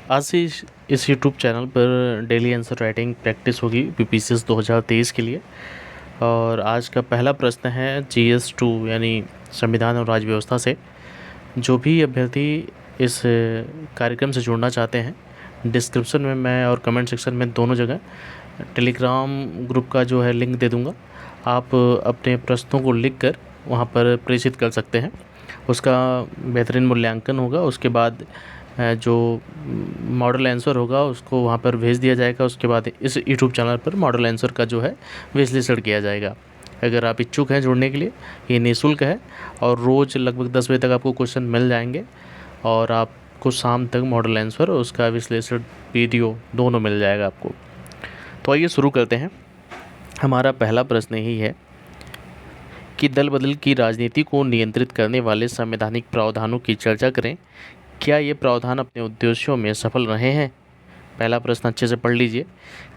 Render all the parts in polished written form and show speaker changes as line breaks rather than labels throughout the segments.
आज से इस यूट्यूब चैनल पर डेली आंसर राइटिंग प्रैक्टिस होगी बीपीसीएस 2023 के लिए। और आज का पहला प्रश्न है GS2 यानी संविधान और राज्य व्यवस्था से। जो भी अभ्यर्थी इस कार्यक्रम से जुड़ना चाहते हैं, डिस्क्रिप्शन में मैं और कमेंट सेक्शन में दोनों जगह टेलीग्राम ग्रुप का जो है लिंक दे दूँगा। आप अपने प्रश्नों को लिख कर वहाँ पर प्रेषित कर सकते हैं। उसका बेहतरीन मूल्यांकन होगा। उसके बाद जो मॉडल आंसर होगा उसको वहाँ पर भेज दिया जाएगा। उसके बाद इस यूट्यूब चैनल पर मॉडल आंसर का जो है विश्लेषण किया जाएगा। अगर आप इच्छुक हैं जुड़ने के लिए, ये निःशुल्क है और रोज़ लगभग 10 बजे तक आपको क्वेश्चन मिल जाएंगे और आपको शाम तक मॉडल आंसर और उसका विश्लेषण वीडियो दोनों मिल जाएगा आपको। तो आइए शुरू करते हैं। हमारा पहला प्रश्न यही है कि दल बदल की राजनीति को नियंत्रित करने वाले संवैधानिक प्रावधानों की चर्चा करें। क्या ये प्रावधान अपने उद्देश्यों में सफल रहे हैं? पहला प्रश्न अच्छे से पढ़ लीजिए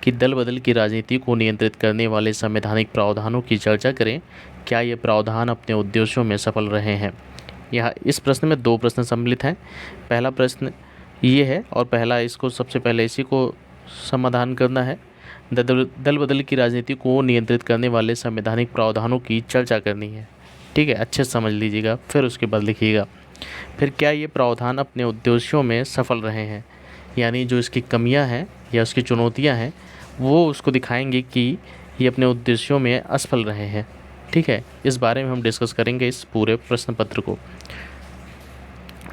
कि दल बदल की राजनीति को नियंत्रित करने वाले संवैधानिक प्रावधानों की चर्चा करें। क्या ये प्रावधान अपने उद्देश्यों में सफल रहे हैं? यहाँ इस प्रश्न में दो प्रश्न सम्मिलित हैं। पहला प्रश्न ये है और पहला इसको सबसे पहले इसी को समाधान करना है। दल बदल की राजनीति को नियंत्रित करने वाले संवैधानिक प्रावधानों की चर्चा करनी है। ठीक है, अच्छे से समझ लीजिएगा, फिर उसके बाद लिखिएगा। फिर क्या ये प्रावधान अपने उद्देश्यों में सफल रहे हैं, यानी जो इसकी कमियां हैं या उसकी चुनौतियां हैं वो उसको दिखाएंगे कि ये अपने उद्देश्यों में असफल रहे हैं। ठीक है, इस बारे में हम डिस्कस करेंगे इस पूरे प्रश्न पत्र को।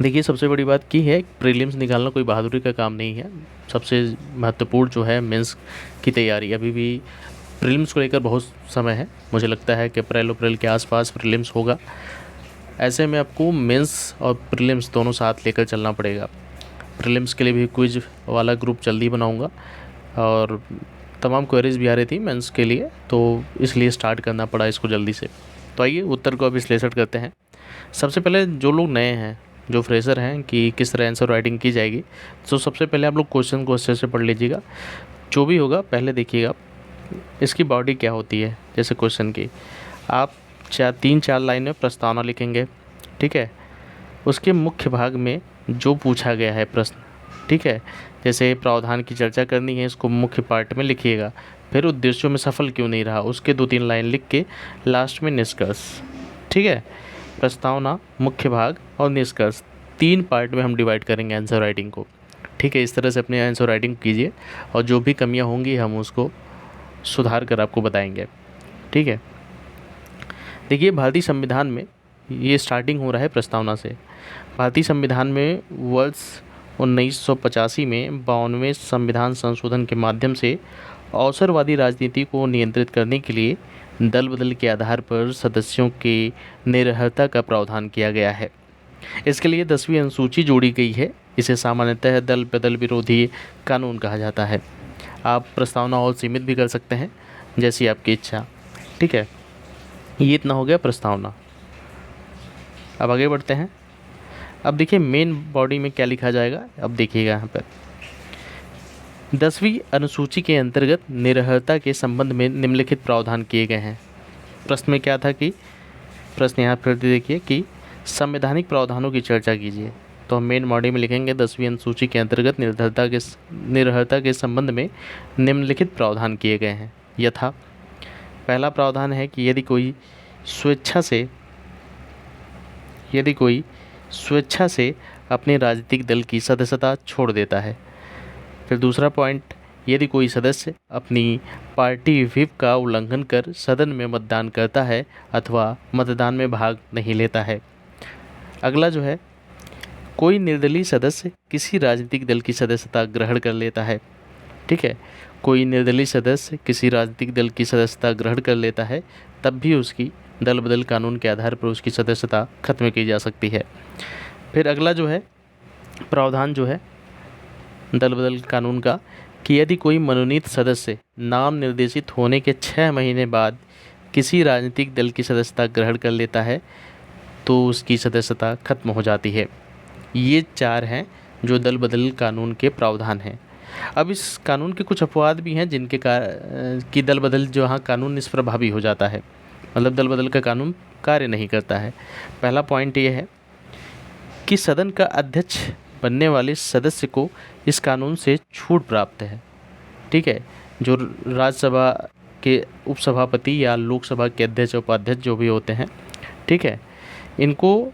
देखिए, सबसे बड़ी बात की है, प्रीलिम्स निकालना कोई बहादुरी का काम नहीं है। सबसे महत्वपूर्ण जो है मेंस की तैयारी। अभी भी प्रीलिम्स को लेकर बहुत समय है। मुझे लगता है कि अप्रैल के आसपास प्रीलिम्स होगा। ऐसे में आपको मेंस और प्रीलिम्स दोनों साथ लेकर चलना पड़ेगा। प्रीलिम्स के लिए भी क्विज वाला ग्रुप जल्दी बनाऊंगा और तमाम क्वेरीज भी आ रही थी मेंस के लिए, तो इसलिए स्टार्ट करना पड़ा इसको जल्दी से। तो आइए उत्तर को अब विश्लेषण करते हैं। सबसे पहले जो लोग नए हैं, जो फ्रेशर हैं कि किस तरह आंसर राइटिंग की जाएगी, तो सबसे पहले आप लोग क्वेश्चन को अच्छे से पढ़ लीजिएगा। जो भी होगा पहले देखिएगा इसकी बॉडी क्या होती है। जैसे क्वेश्चन की आप 3-4 लाइन में प्रस्तावना लिखेंगे। ठीक है, उसके मुख्य भाग में जो पूछा गया है प्रश्न, ठीक है, जैसे प्रावधान की चर्चा करनी है, इसको मुख्य पार्ट में लिखिएगा। फिर उद्देश्यों में सफल क्यों नहीं रहा, उसके 2-3 लाइन लिख के लास्ट में निष्कर्ष। ठीक है, प्रस्तावना, मुख्य भाग और निष्कर्ष 3 पार्ट में हम डिवाइड करेंगे आंसर राइटिंग को। ठीक है, इस तरह से अपने आंसर राइटिंग कीजिए और जो भी कमियां होंगी हम उसको सुधार कर आपको बताएंगे। ठीक है, देखिए, भारतीय संविधान में ये स्टार्टिंग हो रहा है प्रस्तावना से। भारतीय संविधान में वर्ष 1985 में 52वें संविधान संशोधन के माध्यम से अवसरवादी राजनीति को नियंत्रित करने के लिए दल बदल के आधार पर सदस्यों के निरर्हता का प्रावधान किया गया है। इसके लिए 10वीं अनुसूची जोड़ी गई है। इसे सामान्यतः दल बदल विरोधी कानून कहा जाता है। आप प्रस्तावना और सीमित भी कर सकते हैं, जैसी आपकी इच्छा। ठीक है, ये इतना हो गया प्रस्तावना। अब आगे बढ़ते हैं। अब देखिए मेन बॉडी में क्या लिखा जाएगा। अब देखिएगा यहाँ पर 10वीं अनुसूची के अंतर्गत निरर्हता के संबंध में निम्नलिखित प्रावधान किए गए हैं। प्रश्न में क्या था कि प्रश्न यहाँ फिर देखिए कि संवैधानिक प्रावधानों की चर्चा कीजिए। तो हम मेन बॉडी में लिखेंगे 10वीं अनुसूची के अंतर्गत निरर्हता के संबंध में निम्नलिखित प्रावधान किए गए हैं। यथा पहला प्रावधान है कि यदि कोई स्वेच्छा से अपने राजनीतिक दल की सदस्यता छोड़ देता है। फिर दूसरा पॉइंट, यदि कोई सदस्य अपनी पार्टी व्हिप का उल्लंघन कर सदन में मतदान करता है अथवा मतदान में भाग नहीं लेता है। अगला जो है, कोई निर्दलीय सदस्य किसी राजनीतिक दल की सदस्यता ग्रहण कर लेता है। ठीक है, कोई निर्दलीय सदस्य किसी राजनीतिक दल की सदस्यता ग्रहण कर लेता है, तब भी उसकी दल बदल कानून के आधार पर उसकी सदस्यता खत्म की जा सकती है। फिर अगला जो है प्रावधान जो है दल बदल कानून का, कि यदि कोई मनोनीत सदस्य नाम निर्देशित होने के 6 महीने बाद किसी राजनीतिक दल की सदस्यता ग्रहण कर लेता है तो उसकी सदस्यता खत्म हो जाती है। ये 4 हैं जो दल बदल कानून के प्रावधान हैं। अब इस कानून के कुछ अपवाद भी हैं जिनके कि दल बदल जो हाँ कानून निष्प्रभावी हो जाता है, मतलब दल बदल का कानून कार्य नहीं करता है। पहला पॉइंट ये है कि सदन का अध्यक्ष बनने वाले सदस्य को इस कानून से छूट प्राप्त है। ठीक है, जो राज्यसभा के उपसभापति या लोकसभा के अध्यक्ष उपाध्यक्ष जो भी होते हैं, ठीक है, इनको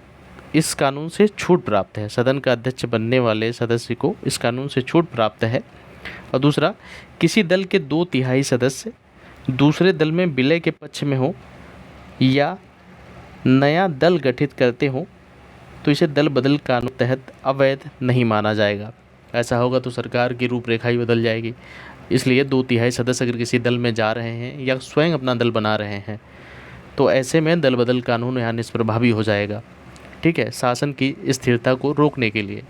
इस कानून से छूट प्राप्त है। सदन का अध्यक्ष बनने वाले सदस्य को इस कानून से छूट प्राप्त है। और दूसरा, किसी दल के 2/3 सदस्य दूसरे दल में विलय के पक्ष में हो या नया दल गठित करते हो तो इसे दल बदल कानून तहत अवैध नहीं माना जाएगा। ऐसा होगा तो सरकार की रूपरेखा ही बदल जाएगी। इसलिए 2/3 सदस्य अगर किसी दल में जा रहे हैं या स्वयं अपना दल बना रहे हैं तो ऐसे में दल बदल कानून यहाँ निष्प्रभावी हो जाएगा। ठीक है, शासन की स्थिरता को रोकने के लिए,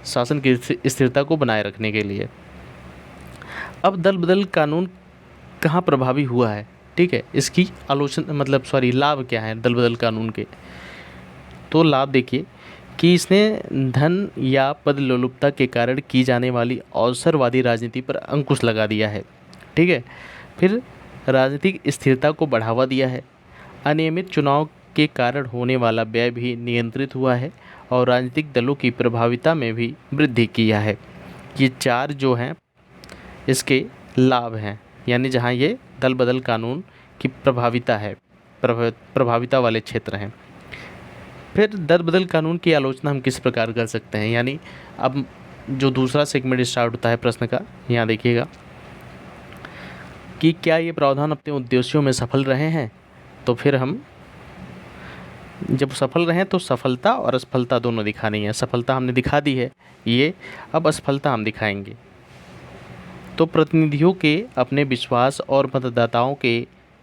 शासन की स्थिरता को बनाए रखने के लिए। अब दल बदल कानून कहाँ प्रभावी हुआ है? ठीक है, इसकी आलोचना लाभ क्या है दल बदल कानून के? तो लाभ देखिए कि इसने धन या पद लोलुपता के कारण की जाने वाली अवसरवादी राजनीति पर अंकुश लगा दिया है। ठीक है, फिर राजनीतिक स्थिरता को बढ़ावा दिया है। अनियमित चुनाव के कारण होने वाला व्यय भी नियंत्रित हुआ है और राजनीतिक दलों की प्रभाविता में भी वृद्धि किया है। ये 4 जो हैं इसके लाभ हैं, यानी जहाँ ये दल बदल कानून की प्रभाविता है, प्रभाविता वाले क्षेत्र हैं। फिर दल बदल कानून की आलोचना हम किस प्रकार कर सकते हैं, यानी अब जो दूसरा सेगमेंट स्टार्ट होता है प्रश्न का, यहाँ देखिएगा कि क्या ये प्रावधान अपने उद्देश्यों में सफल रहे हैं। तो फिर हम जब सफल रहे तो सफलता और असफलता दोनों दिखानी है। सफलता हमने दिखा दी है ये, अब असफलता हम दिखाएंगे। तो प्रतिनिधियों के अपने विश्वास और मतदाताओं के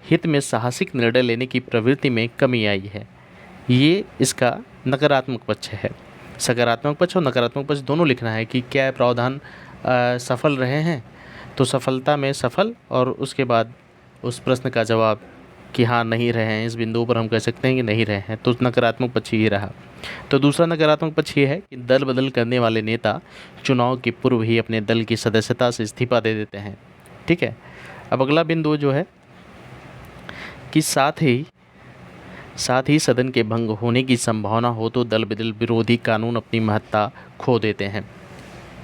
हित में साहसिक निर्णय लेने की प्रवृत्ति में कमी आई है। ये इसका नकारात्मक पक्ष है। सकारात्मक पक्ष और नकारात्मक पक्ष दोनों लिखना है कि क्या प्रावधान सफल रहे हैं, तो सफलता में सफल, और उसके बाद उस प्रश्न का जवाब कि हाँ नहीं रहे हैं, इस बिंदु पर हम कह सकते हैं कि नहीं रहे हैं, तो नकारात्मक पक्ष ये रहा। तो दूसरा नकारात्मक पक्ष ये है कि दल बदल करने वाले नेता चुनाव के पूर्व ही अपने दल की सदस्यता से इस्तीफा दे देते हैं। ठीक है, अब अगला बिंदु जो है कि साथ ही सदन के भंग होने की संभावना हो तो दल बदल विरोधी कानून अपनी महत्ता खो देते हैं।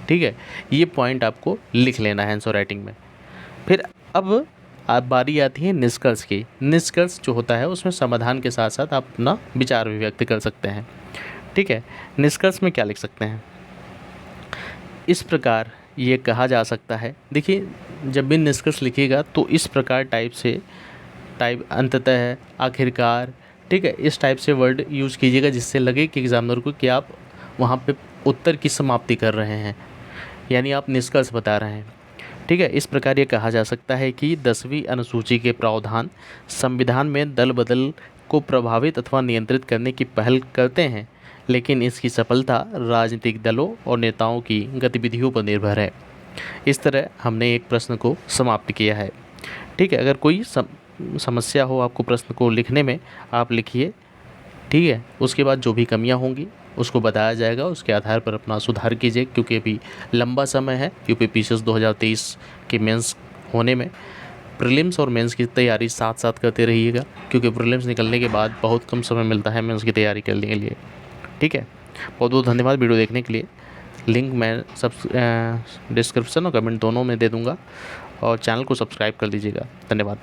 ठीक है, ये पॉइंट आपको लिख लेना है आंसर राइटिंग में। फिर अब बारी आती है निष्कर्ष की। निष्कर्ष जो होता है उसमें समाधान के साथ साथ आप अपना विचार भी व्यक्त कर सकते हैं। ठीक है, निष्कर्ष में क्या लिख सकते हैं? इस प्रकार ये कहा जा सकता है, देखिए जब भी निष्कर्ष लिखिएगा तो इस प्रकार टाइप अंततः, आखिरकार, ठीक है, इस टाइप से वर्ड यूज़ कीजिएगा जिससे लगे कि एग्जामिनर को कि आप वहाँ पे उत्तर की समाप्ति कर रहे हैं, यानी आप निष्कर्ष बता रहे हैं। ठीक है, इस प्रकार ये कहा जा सकता है कि 10वीं अनुसूची के प्रावधान संविधान में दल बदल को प्रभावित अथवा नियंत्रित करने की पहल करते हैं, लेकिन इसकी सफलता राजनीतिक दलों और नेताओं की गतिविधियों पर निर्भर है। इस तरह हमने एक प्रश्न को समाप्त किया है। ठीक है, अगर कोई समस्या हो आपको प्रश्न को लिखने में, आप लिखिए। ठीक है, उसके बाद जो भी कमियां होंगी उसको बताया जाएगा, उसके आधार पर अपना सुधार कीजिए, क्योंकि अभी लंबा समय है यूपीपीसीएस 2023 के मेंस होने में। प्रीलिम्स और मेंस की तैयारी साथ साथ करते रहिएगा, क्योंकि प्रीलिम्स निकलने के बाद बहुत कम समय मिलता है मेंस की तैयारी करने के लिए। ठीक है, बहुत बहुत धन्यवाद वीडियो देखने के लिए। लिंक मैं डिस्क्रिप्शन और कमेंट दोनों में दे दूँगा, और चैनल को सब्सक्राइब कर दीजिएगा। धन्यवाद।